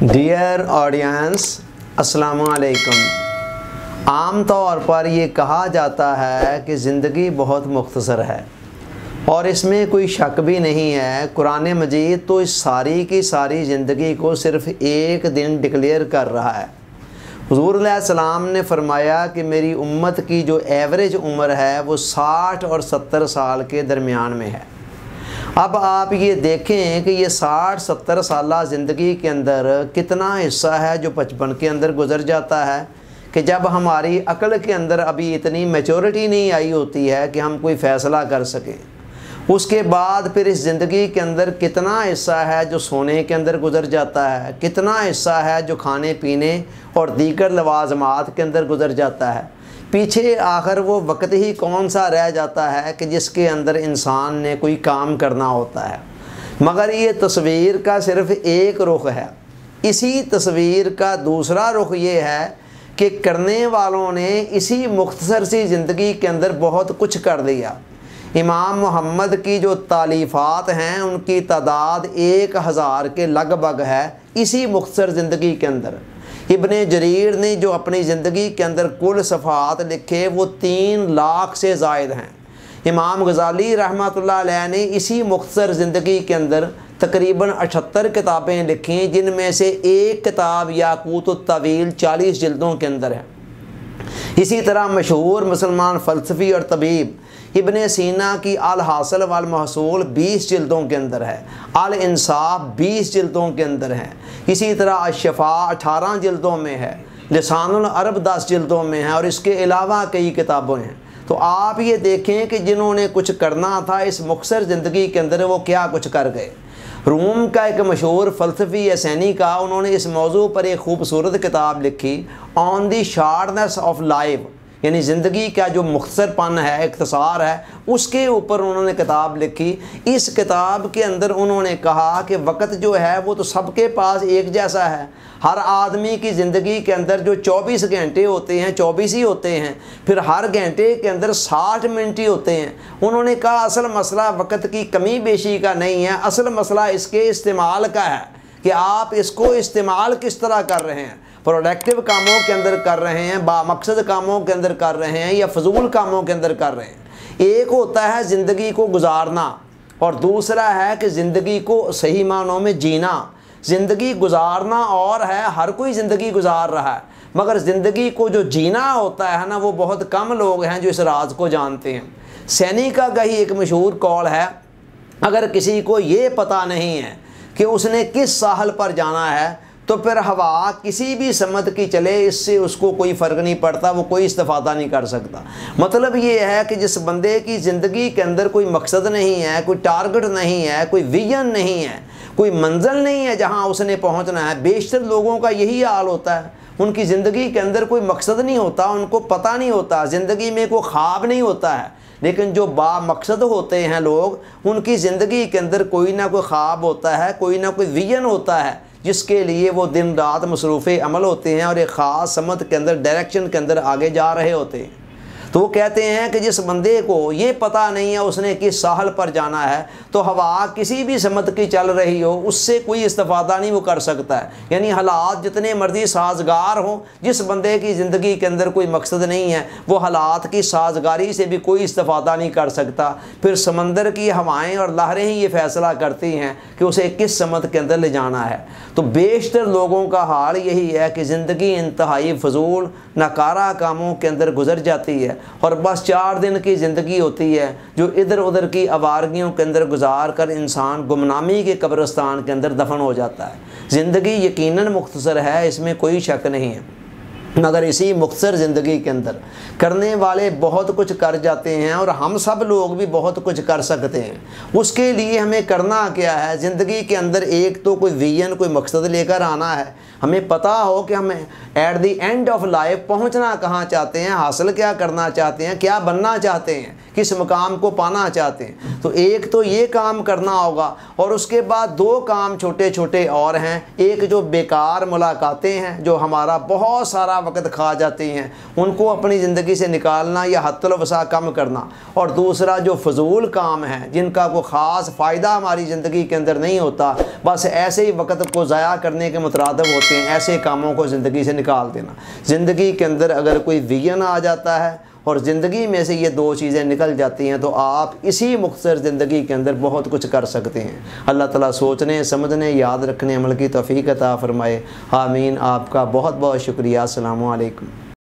Dear audience, अस्सलाम वालेकुम। आम तौर पर ये कहा जाता है कि ज़िंदगी बहुत मुख्तसर है और इसमें कोई शक भी नहीं है। कुरान मजीद तो इस सारी की सारी ज़िंदगी को सिर्फ़ एक दिन डिक्लेयर कर रहा है। हुज़ूर अलैहिस्सलाम ने फरमाया कि मेरी उम्मत की जो एवरेज उम्र है वो 60 और 70 साल के दरमियान में है। अब आप ये देखें कि ये 60-70 साल ज़िंदगी के अंदर कितना हिस्सा है जो बचपन के अंदर गुजर जाता है कि जब हमारी अक्ल के अंदर अभी इतनी मैच्योरिटी नहीं आई होती है कि हम कोई फ़ैसला कर सकें। उसके बाद फिर इस ज़िंदगी के अंदर कितना हिस्सा है जो सोने के अंदर गुजर जाता है, कितना हिस्सा है जो खाने पीने और दीगर लवाज़मात के अंदर गुजर जाता है। पीछे आखिर वो वक्त ही कौन सा रह जाता है कि जिसके अंदर इंसान ने कोई काम करना होता है। मगर ये तस्वीर का सिर्फ़ एक रुख है। इसी तस्वीर का दूसरा रुख ये है कि करने वालों ने इसी मुख्तसर सी ज़िंदगी के अंदर बहुत कुछ कर दिया। इमाम मोहम्मद की जो तालीफ़ात हैं उनकी तादाद 1000 के लगभग है इसी मुख्तसर ज़िंदगी के अंदर। इब्ने जरीर ने जो अपनी ज़िंदगी के अंदर कुल सफ़ात लिखे वो 3 लाख से ज़ायद हैं। इमाम गज़ाली रहमतुल्लाह अलैह ने इसी मुख्तसर ज़िंदगी के अंदर तकरीबन 78 किताबें लिखी, जिनमें से एक किताब याक़ूतुत तवील 40 जिल्दों के अंदर है। इसी तरह मशहूर मुसलमान फ़लसफ़ी और तबीब इब्ने सीना की अल हासिल वल महसूल 20 जिल्दों के अंदर है। अल इंसाफ 20 जिल्दों के अंदर है। इसी तरह अशफ़ा 18 जिल्दों में है। लिसानुल अरब 10 जिल्दों में है और इसके अलावा कई किताबें हैं। तो आप ये देखें कि जिन्होंने कुछ करना था इस मुख्तसर ज़िंदगी के अंदर वो क्या कुछ कर गए। रूम का एक मशहूर फ़लसफ़ी यसैनी का उन्होंने इस मौजू पर एक खूबसूरत किताब लिखी, on the shortness of life, यानी ज़िंदगी का जो मुख्तसरपन है, इख्तिसार है, उसके ऊपर उन्होंने किताब लिखी। इस किताब के अंदर उन्होंने कहा कि वक़्त जो है वो तो सबके पास एक जैसा है। हर आदमी की ज़िंदगी के अंदर जो 24 घंटे होते हैं 24 ही होते हैं, फिर हर घंटे के अंदर 60 मिनट ही होते हैं। उन्होंने कहा असल मसला वक़्त की कमी बेशी का नहीं है, असल मसला इसके इस्तेमाल का है कि आप इसको इस्तेमाल किस तरह कर रहे हैं। प्रोडक्टिव कामों के अंदर कर रहे हैं, बामकसद कामों के अंदर कर रहे हैं, या फजूल कामों के अंदर कर रहे हैं। एक होता है ज़िंदगी को गुजारना और दूसरा है कि ज़िंदगी को सही मानों में जीना। ज़िंदगी गुजारना और है, हर कोई ज़िंदगी गुजार रहा है, मगर ज़िंदगी को जो जीना होता है ना, वो बहुत कम लोग हैं जो इस राज को जानते हैं। सैनिका का ही एक मशहूर कौल है, अगर किसी को ये पता नहीं है कि उसने किस साहल पर जाना है तो फिर हवा किसी भी समत की चले, इससे उसको कोई फ़र्क नहीं पड़ता, वो कोई इस्तिफ़ादा नहीं कर सकता। मतलब ये है कि जिस बंदे की ज़िंदगी के अंदर कोई मकसद नहीं है, कोई टारगेट नहीं है, कोई विजन नहीं है, कोई मंजिल नहीं है जहाँ उसने पहुँचना है। बेशतर लोगों का यही हाल होता है, उनकी ज़िंदगी के अंदर कोई मकसद नहीं होता, उनको पता नहीं होता, ज़िंदगी में कोई ख्वाब नहीं होता है। लेकिन जो बामकसद होते हैं लोग, उनकी ज़िंदगी के अंदर कोई ना कोई ख्वाब होता है, कोई ना कोई विजन होता है, जिसके लिए वो दिन रात मसरूफ़ अमल होते हैं और एक ख़ास समत के अंदर, डायरेक्शन के अंदर आगे जा रहे होते हैं। तो वो कहते हैं कि जिस बंदे को ये पता नहीं है उसने किस साहल पर जाना है, तो हवा किसी भी समत की चल रही हो उससे कोई इस्तिफ़ादा नहीं वो कर सकता है। यानी हालात जितने मर्जी साजगार हों, जिस बंदे की ज़िंदगी के अंदर कोई मकसद नहीं है वो हालात की साजगारी से भी कोई इस्तिफ़ादा नहीं कर सकता। फिर समंदर की हवाएँ और लहरें ही ये फ़ैसला करती हैं कि उसे किस समत के अंदर ले जाना है। तो बेशतर लोगों का हाल यही है कि ज़िंदगी इंतहाई फजूल नाकारा कामों के अंदर गुजर जाती है और बस 4 दिन की ज़िंदगी होती है जो इधर उधर की आवारगियों के अंदर गुजार कर इंसान गुमनामी के कब्रिस्तान के अंदर दफन हो जाता है। ज़िंदगी यकीनन मुख्तसर है, इसमें कोई शक नहीं है, मगर इसी मुख्तसर ज़िंदगी के अंदर करने वाले बहुत कुछ कर जाते हैं और हम सब लोग भी बहुत कुछ कर सकते हैं। उसके लिए हमें करना क्या है, ज़िंदगी के अंदर एक तो कोई विजन, कोई मकसद लेकर आना है। हमें पता हो कि हमें at the end of life पहुंचना कहाँ चाहते हैं, हासिल क्या करना चाहते हैं, क्या बनना चाहते हैं, किस मुकाम को पाना चाहते हैं। तो एक तो ये काम करना होगा और उसके बाद 2 काम छोटे छोटे और हैं। एक जो बेकार मुलाकातें हैं, जो हमारा बहुत सारा वक्त खा जाती हैं, उनको अपनी ज़िंदगी से निकालना या हद्दुल वसा कम करना। और दूसरा जो फजूल काम है, जिनका कोई ख़ास फ़ायदा हमारी ज़िंदगी के अंदर नहीं होता, बस ऐसे ही वक्त को ज़ाया करने के मुतरादिफ होते हैं, ऐसे कामों को ज़िंदगी से निकाल देना। ज़िंदगी के अंदर अगर कोई विजन आ जाता है और ज़िंदगी में से ये दो चीज़ें निकल जाती हैं तो आप इसी मुख्तसर ज़िंदगी के अंदर बहुत कुछ कर सकते हैं। अल्लाह ताला सोचने, समझने, याद रखने, अमल की तौफीक अता फ़रमाए। आमीन। आपका बहुत बहुत शुक्रिया। अस्सलामु अलैकुम।